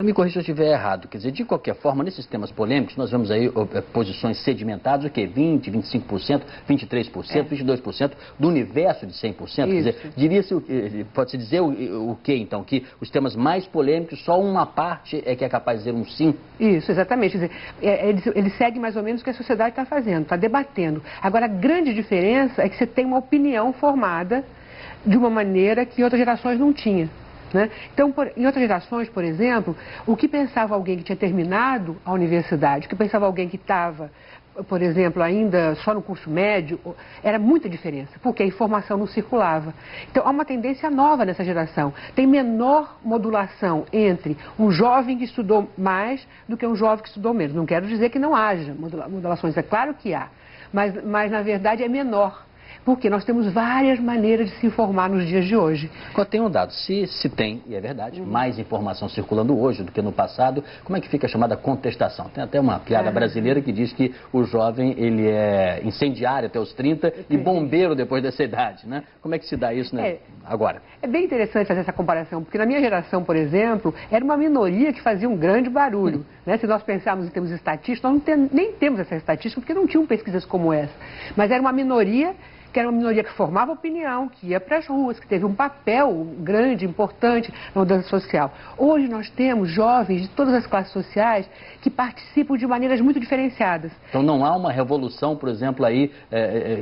Me corrija se eu estiver errado, quer dizer, de qualquer forma, nesses temas polêmicos, nós vemos aí posições sedimentadas, o quê? 20%, 25%, 23%, 22% do universo de 100%, quer dizer, pode-se dizer o quê, então? Que os temas mais polêmicos, só uma parte é que é capaz de dizer um sim? Isso, exatamente. Quer dizer, ele segue mais ou menos o que a sociedade está fazendo, está debatendo. Agora, a grande diferença é que você tem uma opinião formada de uma maneira que em outras gerações não tinha. Né? Então, em outras gerações, por exemplo, o que pensava alguém que tinha terminado a universidade, o que pensava alguém que estava, por exemplo, ainda só no curso médio, era muita diferença, porque a informação não circulava. Então, há uma tendência nova nessa geração. Tem menor modulação entre um jovem que estudou mais do que um jovem que estudou menos. Não quero dizer que não haja modulações, é claro que há, mas na verdade é menor. Porque nós temos várias maneiras de se informar nos dias de hoje. Quando tem um dado, se tem, e é verdade, mais informação circulando hoje do que no passado, como é que fica a chamada contestação? Tem até uma piada brasileira que diz que o jovem, ele é incendiário até os 30 e bombeiro depois dessa idade, né? Como é que se dá isso, né? Agora? É bem interessante fazer essa comparação, porque na minha geração, por exemplo, era uma minoria que fazia um grande barulho. Né? Se nós pensarmos em termos estatísticos, nós nem temos essa estatística, porque não tinham pesquisas como essa. Mas era uma minoria que era uma minoria que formava opinião, que ia para as ruas, que teve um papel grande, importante na mudança social. Hoje nós temos jovens de todas as classes sociais que participam de maneiras muito diferenciadas. Então não há uma revolução, por exemplo, aí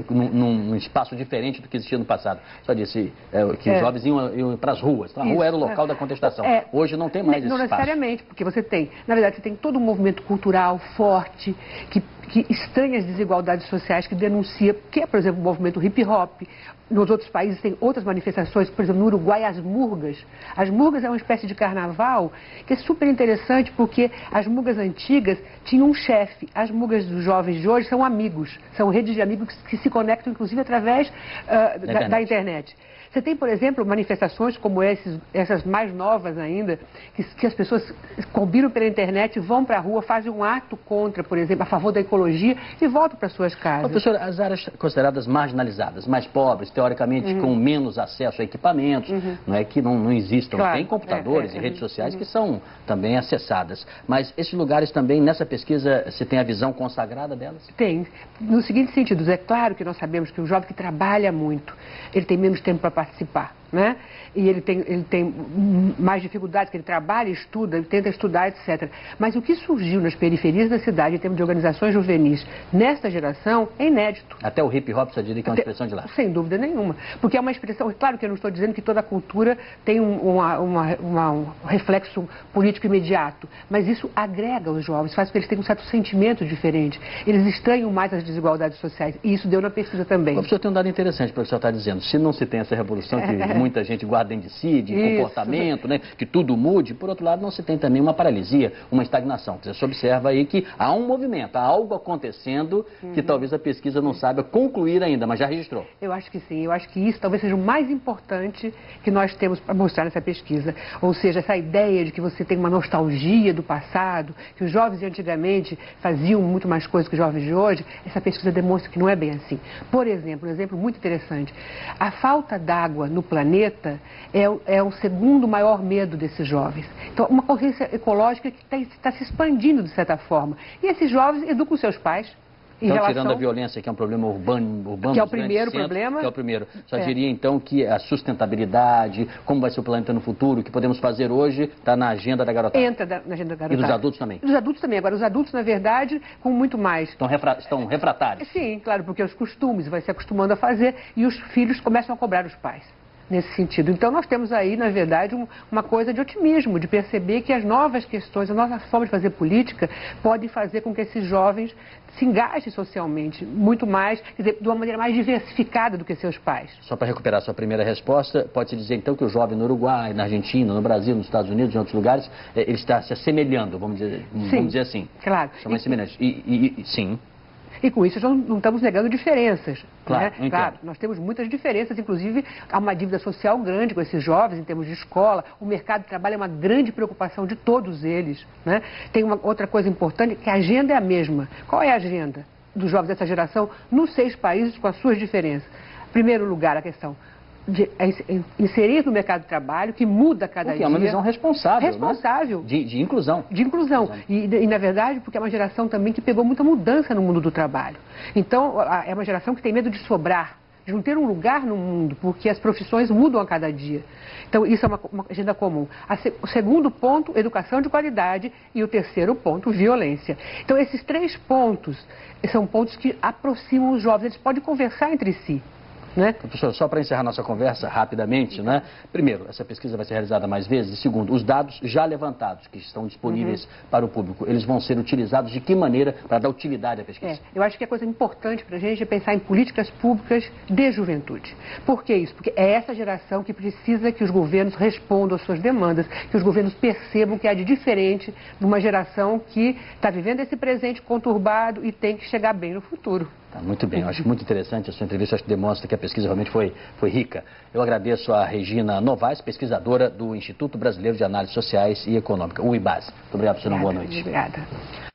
num espaço diferente do que existia no passado. Só disse que os jovens iam para as ruas. Então, a rua era o local da contestação. Hoje não tem mais esse espaço. Não necessariamente, porque você tem, na verdade, você tem todo um movimento cultural forte que estranha as desigualdades sociais, que denuncia, que é, por exemplo, o movimento hip-hop. Nos outros países tem outras manifestações, por exemplo, no Uruguai, as murgas. As murgas é uma espécie de carnaval que é super interessante porque as murgas antigas tinham um chefe. As murgas dos jovens de hoje são amigos, são redes de amigos que se conectam, inclusive, através da internet. Você tem, por exemplo, manifestações como essas mais novas ainda, que as pessoas combinam pela internet, vão para a rua, fazem um ato contra, por exemplo, a favor da ecologia e voltam para suas casas. Professora, as áreas consideradas marginalizadas, mais pobres, teoricamente com menos acesso a equipamentos, não é que não existam, tem computadores e redes sociais que são também acessadas. Mas esses lugares também, nessa pesquisa, você tem a visão consagrada delas? Tem. No seguinte sentido, é claro que nós sabemos que o jovem que trabalha muito, ele tem menos tempo para participar, né? E ele tem mais dificuldades, que ele trabalha, estuda, ele tenta estudar, etc. Mas o que surgiu nas periferias da cidade, em termos de organizações juvenis, nesta geração, é inédito. Até o hip-hop, você diria que é uma expressão de lá? Sem dúvida nenhuma. Porque é uma expressão, claro que eu não estou dizendo que toda a cultura tem um reflexo político imediato, mas isso agrega os jovens, faz com que eles tenham um certo sentimento diferente. Eles estranham mais as desigualdades sociais, e isso deu na pesquisa também. O professor tem um dado interessante para o senhor estar dizendo. Se não se tem essa revolução que muita gente guarda dentro de si, de comportamento, né, que tudo mude, por outro lado, não se tem também uma paralisia, uma estagnação. Você observa aí que há um movimento, há algo acontecendo que talvez a pesquisa não saiba concluir ainda, mas já registrou. Eu acho que sim, eu acho que isso talvez seja o mais importante que nós temos para mostrar nessa pesquisa. Ou seja, essa ideia de que você tem uma nostalgia do passado, que os jovens de antigamente faziam muito mais coisas que os jovens de hoje, essa pesquisa demonstra que não é bem assim. Por exemplo, um exemplo muito interessante, a falta d'água no planeta é o segundo maior medo desses jovens. Então, uma consciência ecológica que está se expandindo de certa forma. E esses jovens educam seus pais. Então, tirando a violência, que é um problema urbano que é o primeiro problema. Que é o primeiro. Só diria, então, que a sustentabilidade, como vai ser o planeta no futuro, o que podemos fazer hoje, está na agenda da garotada. Entra na agenda da garotada. E dos adultos também? Dos adultos também. Agora, os adultos, na verdade, com muito mais. Estão refratários? Sim, claro, porque os costumes, vai se acostumando a fazer, e os filhos começam a cobrar os pais. Nesse sentido. Então, nós temos aí, na verdade, uma coisa de otimismo, de perceber que as novas questões, a nossa forma de fazer política, pode fazer com que esses jovens se engajem socialmente, muito mais, quer dizer, de uma maneira mais diversificada do que seus pais. Só para recuperar a sua primeira resposta, pode-se dizer, então, que o jovem no Uruguai, na Argentina, no Brasil, nos Estados Unidos, em outros lugares, ele está se assemelhando, vamos dizer assim. Claro. São mais semelhantes. Sim. E com isso nós não estamos negando diferenças. Claro, né? Claro, nós temos muitas diferenças, inclusive há uma dívida social grande com esses jovens em termos de escola, o mercado de trabalho é uma grande preocupação de todos eles. Né? Tem uma outra coisa importante, que a agenda é a mesma. Qual é a agenda dos jovens dessa geração nos 6 países com as suas diferenças? Em primeiro lugar, a questão inserir no mercado de trabalho, que muda cada dia. É uma visão responsável, responsável. Né? De inclusão. De inclusão. E, na verdade, porque é uma geração também que pegou muita mudança no mundo do trabalho. Então, é uma geração que tem medo de sobrar, de não ter um lugar no mundo, porque as profissões mudam a cada dia. Então, isso é uma agenda comum. O segundo ponto, educação de qualidade, e o terceiro ponto, violência. Então, esses 3 pontos são pontos que aproximam os jovens, eles podem conversar entre si. Né? Professor, só para encerrar nossa conversa rapidamente, né? Primeiro, essa pesquisa vai ser realizada mais vezes. E segundo, os dados já levantados, que estão disponíveis para o público, eles vão ser utilizados de que maneira para dar utilidade à pesquisa? Eu acho que a coisa importante para a gente é pensar em políticas públicas de juventude. Por que isso? Porque é essa geração que precisa que os governos respondam às suas demandas, que os governos percebam que há de diferente de uma geração que está vivendo esse presente conturbado e tem que chegar bem no futuro. Tá, muito bem, eu acho muito interessante a sua entrevista, acho que demonstra que a pesquisa realmente foi rica. Eu agradeço a Regina Novaes, pesquisadora do Instituto Brasileiro de Análises Sociais e Econômica, o IBASE. Muito obrigado, professora, boa noite. Obrigada.